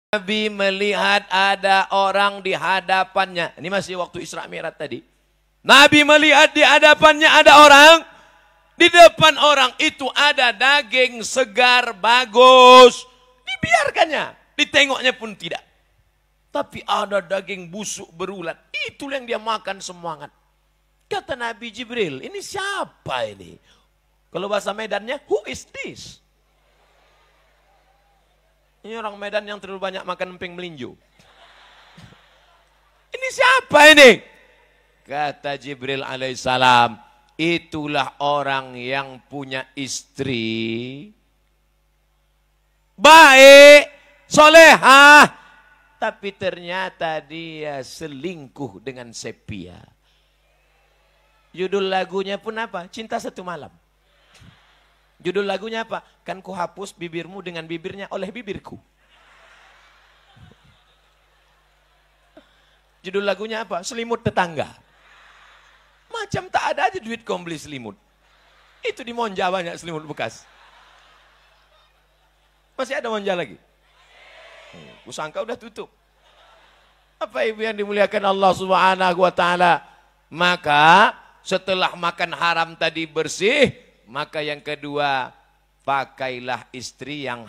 Nabi melihat ada orang di hadapannya. Ini masih waktu Isra Mi'raj tadi. Nabi melihat di hadapannya ada orang. Di depan orang itu ada daging segar, bagus. Dibiarkannya. Ditengoknya pun tidak. Tapi ada daging busuk berulat. Itu yang dia makan semangat. Kata Nabi Jibril, ini siapa ini? Kalau bahasa Medannya, who is this? Ini orang Medan yang terlalu banyak makan emping melinjo. Ini siapa ini? Kata Jibril alaihissalam, itulah orang yang punya istri baik, solehah, tapi ternyata dia selingkuh dengan sepia. Judul lagunya pun apa? Cinta Satu Malam. Judul lagunya apa? Kan ku hapus bibirmu dengan bibirnya oleh bibirku. Judul lagunya apa? Selimut Tetangga. Macam tak ada aja duit kau beli selimut. Itu di Monja banyak selimut bekas. Masih ada Monja lagi? Kusangka udah tutup. Apa ibu yang dimuliakan Allah Subhanahu wa taala? Maka setelah makan haram tadi bersih, maka yang kedua, pakailah istri yang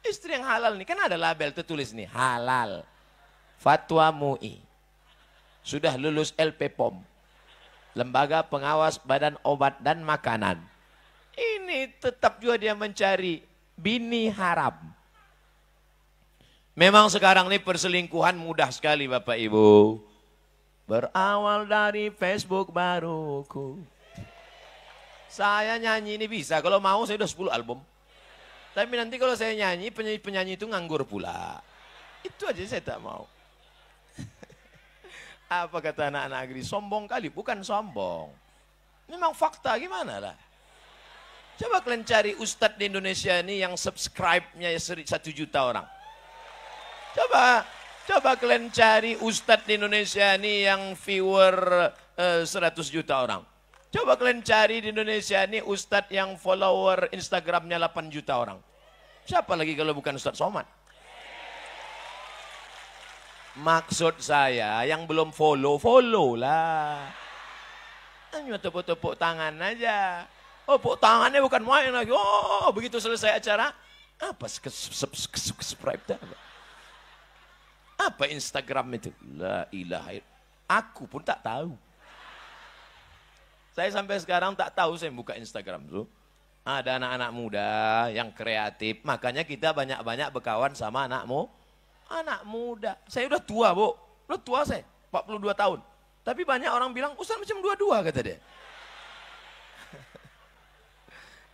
istri yang halal nih. Kan ada label tertulis nih, halal. Fatwa MUI. Sudah lulus LPPOM. Lembaga Pengawas Badan Obat dan Makanan. Ini tetap juga dia mencari bini haram. Memang sekarang ini perselingkuhan mudah sekali Bapak Ibu. Berawal dari Facebook baruku. Saya nyanyi ini bisa, kalau mau saya udah 10 album. Tapi nanti kalau saya nyanyi, penyanyi itu nganggur pula. Itu aja saya tak mau. Apa kata anak-anak negeri? Sombong kali, bukan sombong. Memang fakta gimana lah. Coba kalian cari ustadz di Indonesia ini yang subscribe-nya 1 juta orang. Coba kalian cari ustadz di Indonesia ini yang viewer 100 juta orang. Coba kalian cari di Indonesia ini ustadz yang follower Instagramnya 8 juta orang. Siapa lagi kalau bukan Ustadz Somad? Maksud saya yang belum follow lah. Hanya tepuk-tepuk tangan aja. Oh, tepuk tangannya bukan main lagi. Oh, begitu selesai acara. Apa subscribe dah? Apa Instagram itu? La ilaha illallah. Aku pun tak tahu. Saya sampai sekarang tak tahu saya buka Instagram tuh. Ada anak-anak muda yang kreatif. Makanya kita banyak-banyak berkawan sama anak muda. Saya udah tua, Bu. Udah tua saya, 42 tahun. Tapi banyak orang bilang, Ustaz macam 22 kata dia.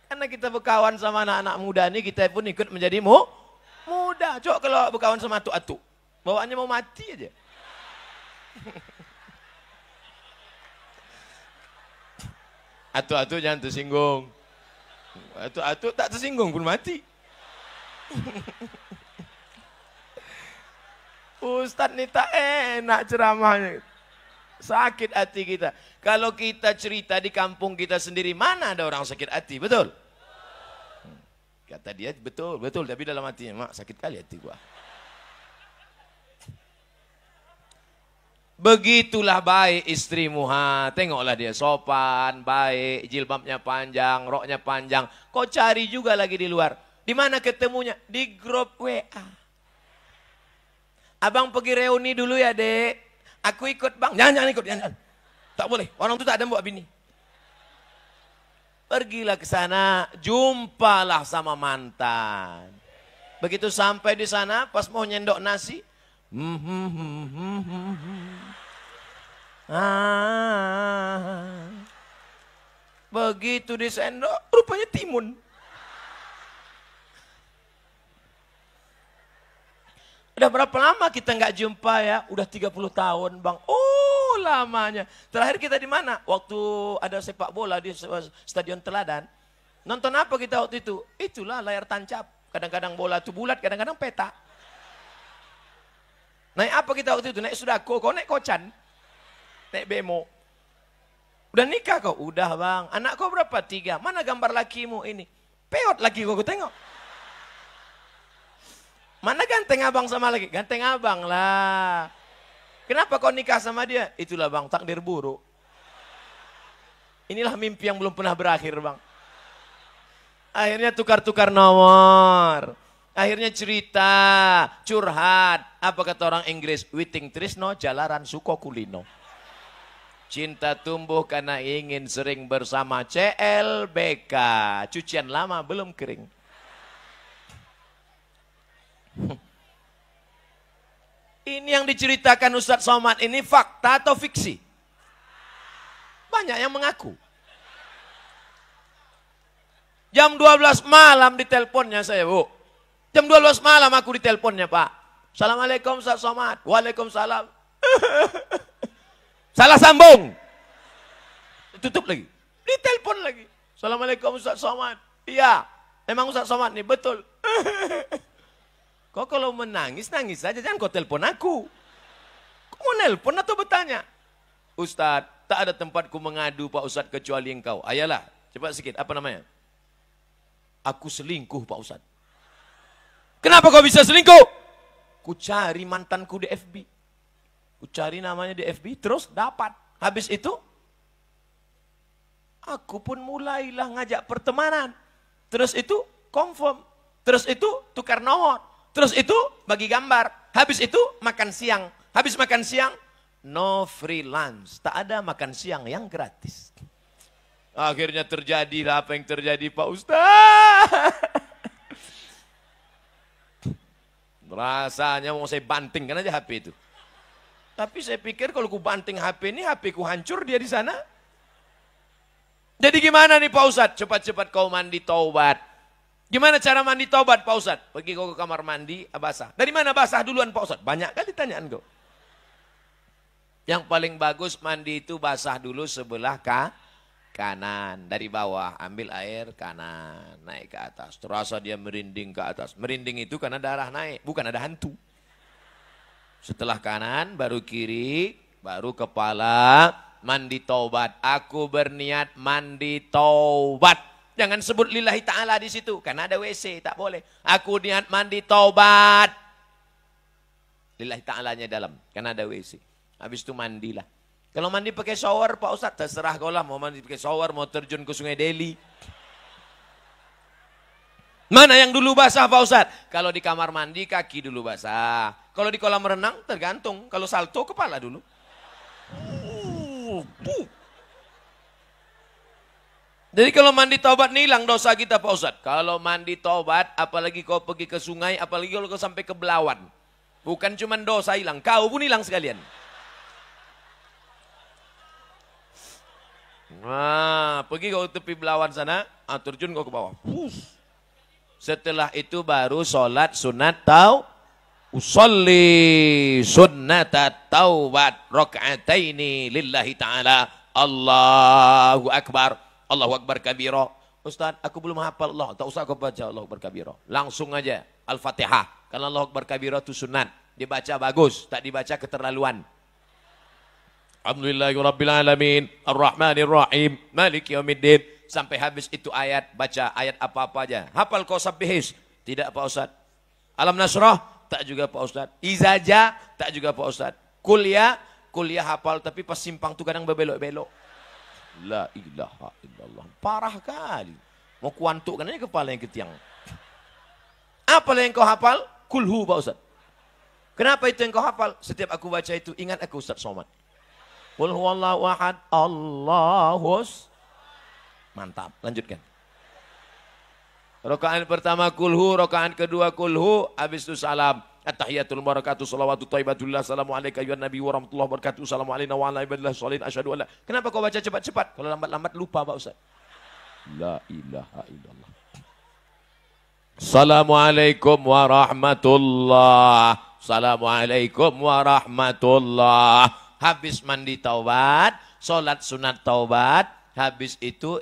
Karena kita berkawan sama anak-anak muda ini, kita pun ikut menjadi muda. Coba kalau berkawan sama atu-atu, bawaannya mau mati aja. Atu-atu jangan tersinggung. Atu-atu tak tersinggung pun mati. Ustadz ini tak enak ceramahnya. Sakit hati kita. Kalau kita cerita di kampung kita sendiri, mana ada orang sakit hati, betul? Kata dia, betul. Tapi dalam hatinya, mak sakit kali hati gua. Begitulah baik istrimu, tengoklah dia sopan, baik, jilbabnya panjang, roknya panjang. Kau cari juga lagi di luar. Di mana ketemunya? Di grup WA. Abang pergi reuni dulu ya, Dek. Aku ikut, Bang. Jangan ikut, jangan. Tak boleh, orang itu tak ada buat bini. Pergilah ke sana, jumpalah sama mantan. Begitu sampai di sana, pas mau nyendok nasi, begitu disendok, rupanya timun. Udah berapa lama kita nggak jumpa ya? Udah 30 tahun, Bang. Oh, lamanya. Terakhir kita di mana? Waktu ada sepak bola di Stadion Teladan. Nonton apa kita waktu itu? Itulah layar tancap. Kadang-kadang bola itu bulat, kadang-kadang peta. Naik apa kita waktu itu? Naik Sudako, kau naik Kocan. Naik Bemo. Udah nikah kau? Udah, Bang. Anak kau berapa? 3. Mana gambar lakimu ini? Peot laki kau tengok. Mana ganteng abang sama lagi? Ganteng abang lah. Kenapa kau nikah sama dia? Itulah bang, takdir buruk. Inilah mimpi yang belum pernah berakhir bang. Akhirnya tukar-tukar nomor. Akhirnya cerita, curhat. Apa kata orang Inggris? Witing trisno jalaran suko kulino. Cinta tumbuh karena ingin sering bersama. CLBK. Cucian lama belum kering. Ini yang diceritakan Ustadz Somad ini fakta atau fiksi? Banyak yang mengaku. Jam 12 malam diteleponnya saya, Bu. Jam 12 malam aku diteleponnya, Pak. Assalamualaikum Ustadz Somad. Waalaikumsalam. Salah sambung. Tutup lagi. Ditelepon lagi. Assalamualaikum Ustadz Somad. Iya, memang Ustadz Somad nih, betul. Kau kalau menangis, nangis saja. Jangan kau telepon aku. Kau mau nelpon atau bertanya? Ustadz, tak ada tempatku mengadu Pak Ustadz kecuali engkau. Ayalah, cepat sikit. Apa namanya? Aku selingkuh Pak Ustadz. Kenapa kau bisa selingkuh? Ku cari mantanku di FB. Ku cari namanya di FB, terus dapat. Habis itu, aku pun mulailah ngajak pertemanan. Terus itu, confirm. Terus itu, tukar nomor. Terus itu, bagi gambar. Habis itu, makan siang. Habis makan siang, no free lunch. Tak ada makan siang yang gratis. Akhirnya terjadilah apa yang terjadi Pak Ustaz. Rasanya mau saya bantingkan aja HP itu. Tapi saya pikir kalau ku banting HP ini, HP ku hancur dia di sana. Jadi gimana nih Pak Ustaz? Cepat-cepat kau mandi taubat. Gimana cara mandi taubat Pak Ustaz? Pergi kau ke kamar mandi, basah. Dari mana basah duluan Pak Ustaz? Banyak kali tanyaan kau. Yang paling bagus mandi itu basah dulu sebelah kanan. Dari bawah ambil air kanan, naik ke atas. Terasa dia merinding ke atas. Merinding itu karena darah naik, bukan ada hantu. Setelah kanan, baru kiri, baru kepala, mandi taubat. Aku berniat mandi taubat. Jangan sebut lillahi ta'ala di situ. Karena ada WC, tak boleh. Aku niat mandi taubat. Lillahi ta'alanya dalam. Karena ada WC. Habis itu mandilah. Kalau mandi pakai shower, Pak Ustadz, terserah kau lah. Mau mandi pakai shower, mau terjun ke Sungai Deli. Mana yang dulu basah Pak Ustadz? Kalau di kamar mandi, kaki dulu basah. Kalau di kolam renang, tergantung. Kalau salto, kepala dulu. Jadi kalau mandi taubat nih hilang dosa kita Pak Ustadz. Kalau mandi taubat, apalagi kau pergi ke sungai, apalagi kalau kau sampai ke Belawan. Bukan cuma dosa hilang, kau pun hilang sekalian. Nah, pergi kau tepi Belawan sana, terjun kau ke bawah. Setelah itu baru sholat sunat usolli sunnatat taubat rakaataini lillahi ta'ala. Allahu Akbar. Allahu Akbar kabira. Ustaz, aku belum hafal Allah. Tak usah kau baca Allahu Akbar kabira. Langsung aja Al-Fatihah. Karena Allahu Akbar kabira itu sunat. Dibaca bagus, tak dibaca keterlaluan. Alhamdulillahirrabbilalamin. Ar-Rahmanirrahim. Maliki yaumiddin. Sampai habis itu ayat, baca ayat apa-apa aja. Hafal kau sabbihis? Tidak Pak Ustaz. Alam Nasrah? Tak juga Pak Ustaz. Izaja? Tak juga Pak Ustaz. Kuliah hafal tapi pas simpang tu kadang berbelok-belok. La ilaha illallah. Parah kali. Mau kuantukkan aja kepala yang ke tiang. Apa yang kau hafal? Kulhu Pak Ustaz. Kenapa itu yang kau hafal? Setiap aku baca itu ingat aku Ustaz Somad. Qul huwallahu ahad. Allahus. Mantap. Lanjutkan. Rakaat pertama kulhu, rakaat kedua kulhu, habis itu salam. At-tahiyatul barakatuh salawatu thayyibatullah assalamu alayka ya nabi wa rahmatullahi wabarakatuh assalamu alayna wa ala ibadillah sholihin asyhadu an la. Kenapa kau baca cepat-cepat? Kalau lambat-lambat lupa Pak Ustaz. La ilaha illallah. Assalamualaikum warahmatullah. Assalamualaikum warahmatullah. Habis mandi taubat, salat sunat taubat, habis itu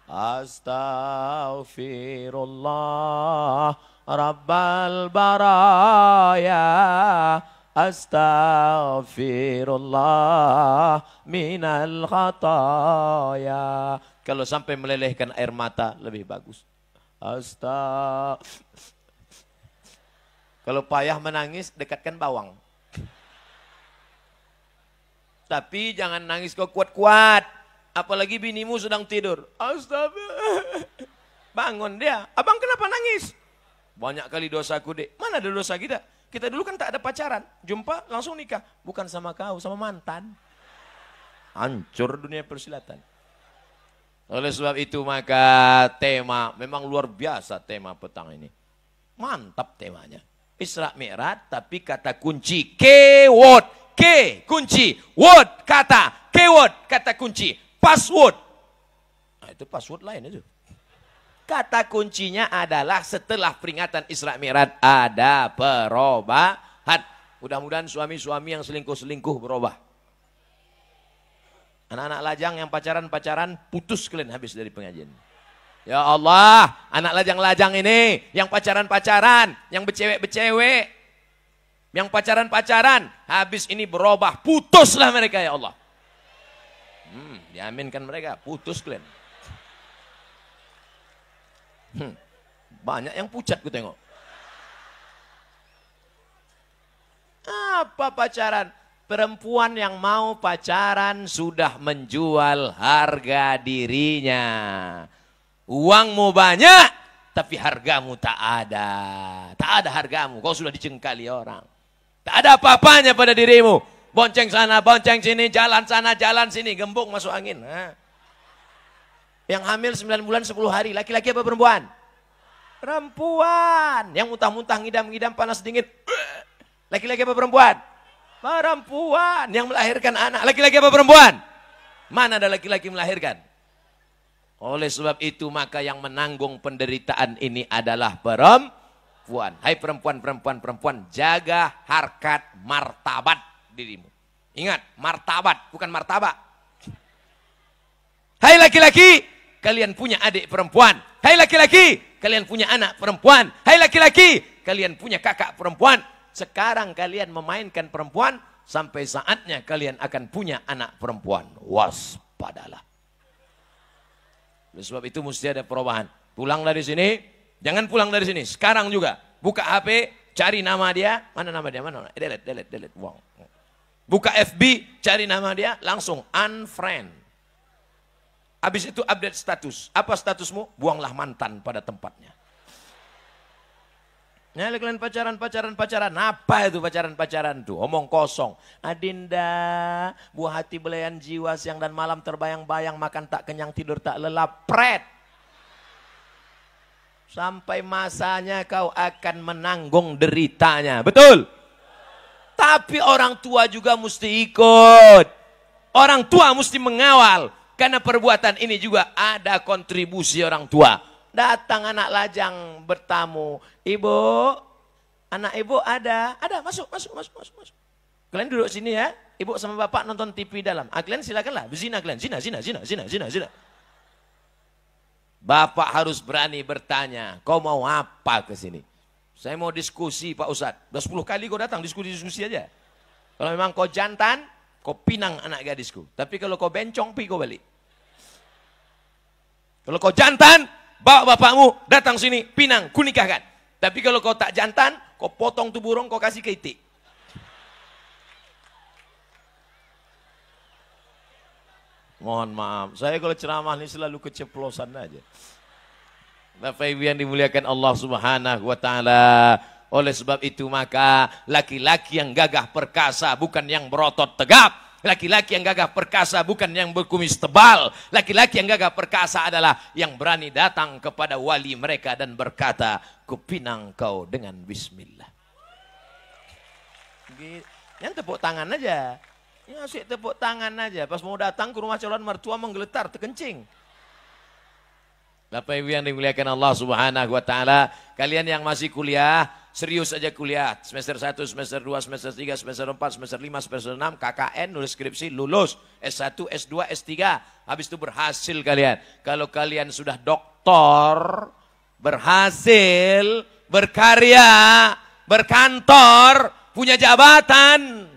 Astaghfirullah Rabbal baraya Astaghfirullah minal khataya. Kalau sampai melelehkan air mata lebih bagus. Kalau payah menangis, dekatkan bawang. Tapi jangan nangis kau kuat-kuat. Apalagi binimu sedang tidur. Astaga. Bangun dia. Abang kenapa nangis? Banyak kali dosaku, Dek. Mana ada dosa kita? Kita dulu kan tak ada pacaran. Jumpa langsung nikah. Bukan sama kau, sama mantan. Hancur dunia persilatan. Oleh sebab itu maka tema, memang luar biasa tema petang ini. Mantap temanya. Isra Mi'raj tapi kata kunci keyword, ke kunci, word kata, keyword kata kunci, password. Nah, itu password lain itu. Kata kuncinya adalah setelah peringatan Isra Mi'raj ada perubahan. Mudah-mudahan suami-suami yang selingkuh-selingkuh berubah. Anak-anak lajang yang pacaran-pacaran putus kalian habis dari pengajian. Ya Allah, anak lajang-lajang ini, yang pacaran-pacaran, yang becewek-becewek, yang pacaran-pacaran, habis ini berubah, putuslah mereka ya Allah. Diaminkan mereka, putus kalian. Banyak yang pucat gue tengok. Apa pacaran? Perempuan yang mau pacaran sudah menjual harga dirinya. Uangmu banyak, tapi hargamu tak ada. Tak ada hargamu, kau sudah dicengkali orang. Tak ada apa-apanya pada dirimu. Bonceng sana, bonceng sini, jalan sana, jalan sini, gembok masuk angin. Yang hamil 9 bulan 10 hari, laki-laki apa perempuan? Perempuan. Yang muntah-muntah, ngidam-ngidam, panas dingin. Laki-laki apa perempuan? Perempuan. Yang melahirkan anak, laki-laki apa perempuan? Mana ada laki-laki melahirkan? Oleh sebab itu maka yang menanggung penderitaan ini adalah perempuan. Hai perempuan, jaga harkat martabat dirimu. Ingat, martabat bukan martabak. Hai laki-laki, kalian punya adik perempuan. Hai laki-laki, kalian punya anak perempuan. Hai laki-laki, kalian punya kakak perempuan. Sekarang kalian memainkan perempuan, sampai saatnya kalian akan punya anak perempuan. Waspadalah. Oleh sebab itu mesti ada perubahan. Pulang dari sini, jangan pulang dari sini. Sekarang juga, buka HP, cari nama dia. Mana nama dia? Mana? Delete. Wow. Buka FB, cari nama dia, langsung unfriend. Habis itu update status. Apa statusmu? Buanglah mantan pada tempatnya. Nah, kalian pacaran. Apa itu pacaran tuh? Omong kosong. Adinda, buah hati belayan jiwa, siang dan malam terbayang-bayang, makan tak kenyang, tidur tak lelap. Pret. Sampai masanya kau akan menanggung deritanya. Betul? Tapi orang tua juga mesti ikut. Orang tua mesti mengawal. Karena perbuatan ini juga ada kontribusi orang tua. Datang anak lajang bertamu. Ibu, anak ibu ada. Ada, masuk. Kalian duduk sini ya. Ibu sama bapak nonton TV dalam. Kalian silakanlah, berzina kalian. Zina. Bapak harus berani bertanya, kau mau apa ke sini? Saya mau diskusi Pak Ustadz. Udah 10 kali kau datang, diskusi aja. Kalau memang kau jantan, kau pinang anak gadisku. Tapi kalau kau bencong, pergi kau balik. Kalau kau jantan, bawa bapakmu datang sini, pinang, kunikahkan. Tapi kalau kau tak jantan, kau potong tuh burung, kau kasih ke itik. Mohon maaf, saya kalau ceramah ini selalu keceplosan aja. Bapak Ibu yang dimuliakan Allah Subhanahu wa Ta'ala. Oleh sebab itu maka laki-laki yang gagah perkasa bukan yang berotot tegap. Laki-laki yang gagah perkasa bukan yang berkumis tebal. Laki-laki yang gagah perkasa adalah yang berani datang kepada wali mereka dan berkata, kupinang kau dengan bismillah. Yang tepuk tangan aja. Ya asik tepuk tangan aja. Pas mau datang ke rumah calon mertua menggeletar, terkencing. Bapak Ibu yang dimuliakan Allah Subhanahu wa Ta'ala, kalian yang masih kuliah, serius aja kuliah. Semester 1, semester 2, semester 3, semester 4, semester 5, semester 6, KKN, nulis skripsi, lulus. S1, S2, S3. Habis itu berhasil kalian. Kalau kalian sudah doktor, berhasil, berkarya, berkantor, punya jabatan.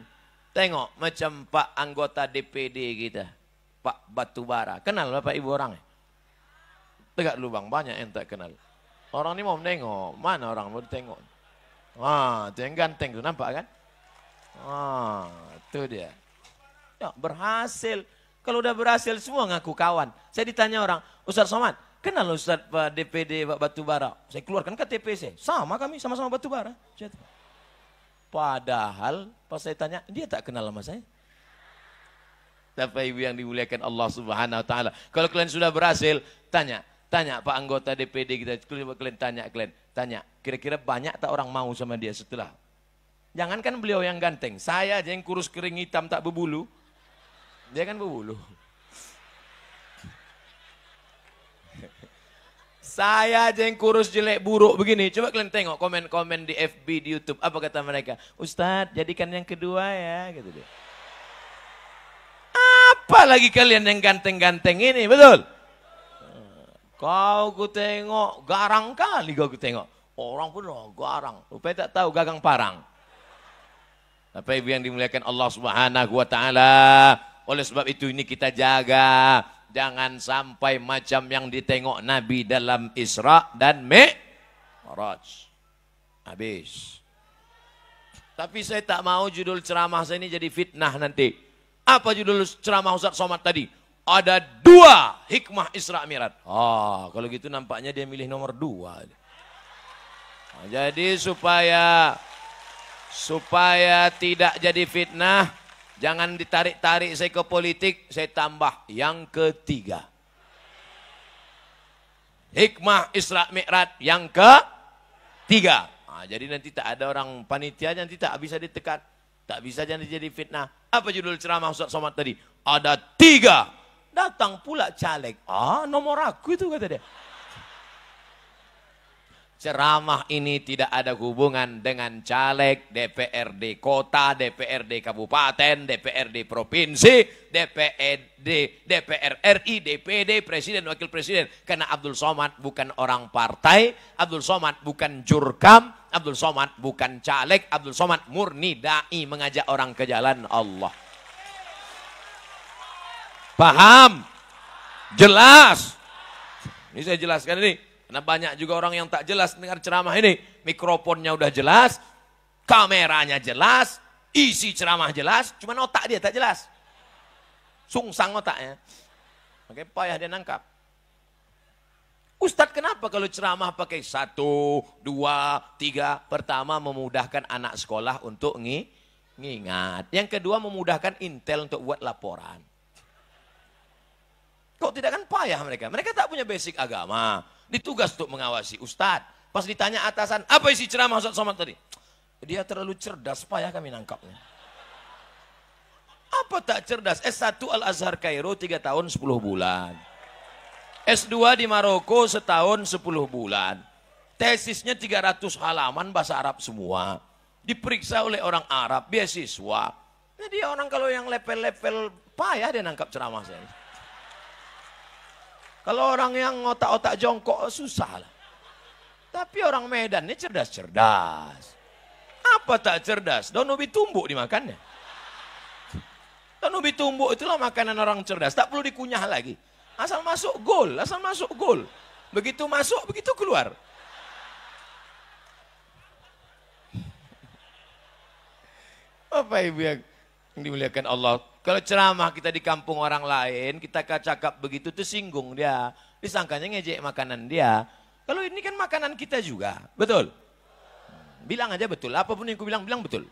Tengok macam Pak anggota DPD kita, Pak Batubara. Kenal Bapak Ibu orangnya? Tegak lubang, banyak yang tak kenal. Orang ini mau menengok, mana orang mau ditengok? Itu yang ganteng tuh, nampak kan? Itu dia. Ya, berhasil. Kalau udah berhasil semua ngaku kawan. Saya ditanya orang, Ustaz Somad, kenal Ustaz Pak DPD Pak Batubara? Saya keluarkan KTP saya. Sama kami, sama-sama Batubara. Padahal pas saya tanya, dia tak kenal sama saya. Bapak Ibu yang dimuliakan Allah Subhanahu wa taala. Kalau kalian sudah berhasil, tanya Pak anggota DPD kita, kalian tanya, kira-kira banyak tak orang mau sama dia setelah? Jangankan beliau yang ganteng, saya aja yang kurus kering hitam tak berbulu. Dia kan berbulu. Saya aja yang kurus jelek buruk begini. Coba kalian tengok komen-komen di FB, di YouTube. Apa kata mereka? Ustadz, jadikan yang kedua ya. Gitu deh. Apalagi kalian yang ganteng-ganteng ini, betul? Kau ku tengok, garang kali kau ku tengok. Orang pun garang. Rupanya tak tahu gagang parang. Apa ibu yang dimuliakan Allah Subhanahu wa taala. Oleh sebab itu ini kita jaga. Jangan sampai macam yang ditengok Nabi dalam Isra dan Mi'raj. Habis. Tapi saya tak mau judul ceramah saya ini jadi fitnah nanti. Apa judul ceramah Ustaz Somad tadi? Ada 2 hikmah Isra Mi'raj. Kalau gitu nampaknya dia milih nomor 2. Jadi supaya tidak jadi fitnah, jangan ditarik-tarik saya ke politik, saya tambah yang ketiga. Hikmah Isra Mi'raj yang ketiga. Jadi nanti tak ada orang panitia, nanti tak bisa ditekan. Tak bisa jadi fitnah. Apa judul ceramah Ustaz Somad tadi? Ada 3. Datang pula caleg. Nomor aku itu kata dia. Ceramah ini tidak ada hubungan dengan caleg, DPRD kota, DPRD kabupaten, DPRD provinsi, DPR RI, DPD, presiden, wakil presiden. Karena Abdul Somad bukan orang partai, Abdul Somad bukan jurkam, Abdul Somad bukan caleg, Abdul Somad murni da'i, mengajak orang ke jalan Allah. Paham? Jelas? Ini saya jelaskan ini. Karena banyak juga orang yang tak jelas dengar ceramah ini. Mikrofonnya udah jelas, kameranya jelas, isi ceramah jelas, cuma otak dia tak jelas. Sungsang otaknya. Makanya payah dia nangkap. Ustadz, kenapa kalau ceramah pakai 1, 2, 3? Pertama, memudahkan anak sekolah untuk ngingat. Yang kedua, memudahkan intel untuk buat laporan. Kok tidak kan payah mereka? Mereka tak punya basic agama. Ditugas untuk mengawasi Ustadz. Pas ditanya atasan, apa isi ceramah Ustadz Somad tadi? Dia terlalu cerdas, payah kami nangkapnya. Apa tak cerdas? S1 Al-Azhar Kairo 3 tahun 10 bulan. S2 di Maroko setahun 10 bulan. Tesisnya 300 halaman bahasa Arab semua. Diperiksa oleh orang Arab, beasiswa. Jadi orang kalau yang level-level payah dia nangkap ceramah saya. Kalau orang yang otak-otak jongkok susah lah. Tapi orang Medan ini cerdas-cerdas. Apa tak cerdas? Daun ubi tumbuk dimakannya. Daun ubi tumbuk itulah makanan orang cerdas. Tak perlu dikunyah lagi. Asal masuk gol, asal masuk gol. Begitu masuk, begitu keluar. Apa ibu yang dimuliakan Allah? Kalau ceramah kita di kampung orang lain, kita cakap begitu tersinggung dia. Disangkanya ngejek makanan dia. Kalau ini kan makanan kita juga. Betul? Bilang aja betul. Apapun yang aku bilang betul.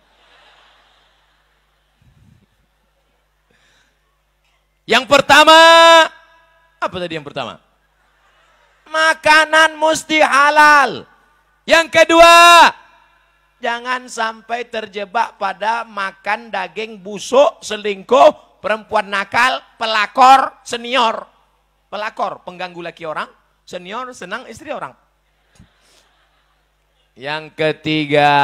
Yang pertama, apa tadi yang pertama? Makanan mesti halal. Yang kedua, jangan sampai terjebak pada makan daging busuk, selingkuh, perempuan nakal, pelakor, senior. Pelakor, pengganggu laki orang, senior, senang istri orang. Yang ketiga,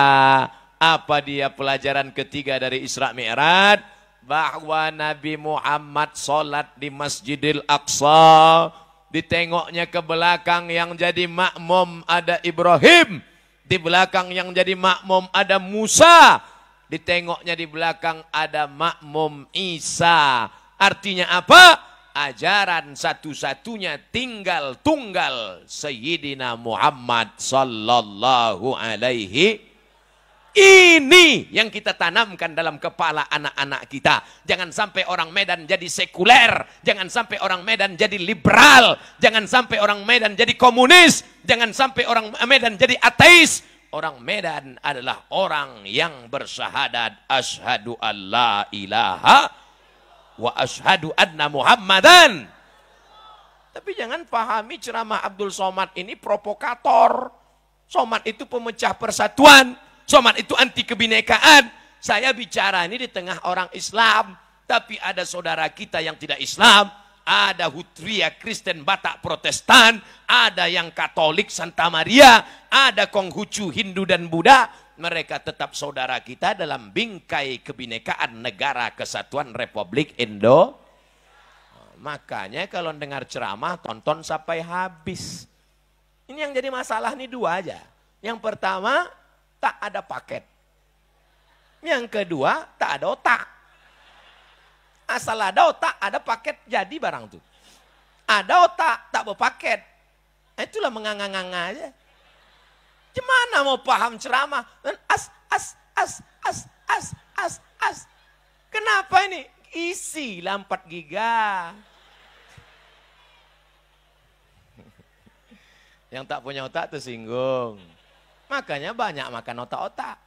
apa dia pelajaran ketiga dari Isra Mi'raj? Bahwa Nabi Muhammad sholat di Masjidil Aqsa. Ditengoknya ke belakang yang jadi makmum ada Ibrahim. Di belakang yang jadi makmum ada Musa. Ditengoknya di belakang ada makmum Isa. Artinya apa? Ajaran satu-satunya tinggal tunggal Sayyidina Muhammad sallallahu alaihi Ini yang kita tanamkan dalam kepala anak-anak kita. Jangan sampai orang Medan jadi sekuler. Jangan sampai orang Medan jadi liberal. Jangan sampai orang Medan jadi komunis. Jangan sampai orang Medan jadi ateis. Orang Medan adalah orang yang bersyahadat asyhadu alla ilaha wa asyhadu anna Muhammadan. Tapi jangan pahami ceramah Abdul Somad ini provokator. Somad itu pemecah persatuan. Somad itu anti kebinekaan. Saya bicara ini di tengah orang Islam. Tapi ada saudara kita yang tidak Islam. Ada Hutria Kristen Batak Protestan. Ada yang Katolik Santa Maria. Ada Konghucu Hindu dan Buddha. Mereka tetap saudara kita dalam bingkai kebinekaan negara kesatuan Republik Indo. Makanya kalau dengar ceramah tonton sampai habis. Ini yang jadi masalah nih dua aja. Yang pertama, tak ada paket. Yang kedua, tak ada otak. Asal ada otak, ada paket, jadi barang tuh. Ada otak, tak berpaket. Itulah menganga-nganga aja. Gimana mau paham ceramah? As. Kenapa ini? Isi lah 4 giga. Yang tak punya otak tersinggung. Makanya banyak makan otak-otak.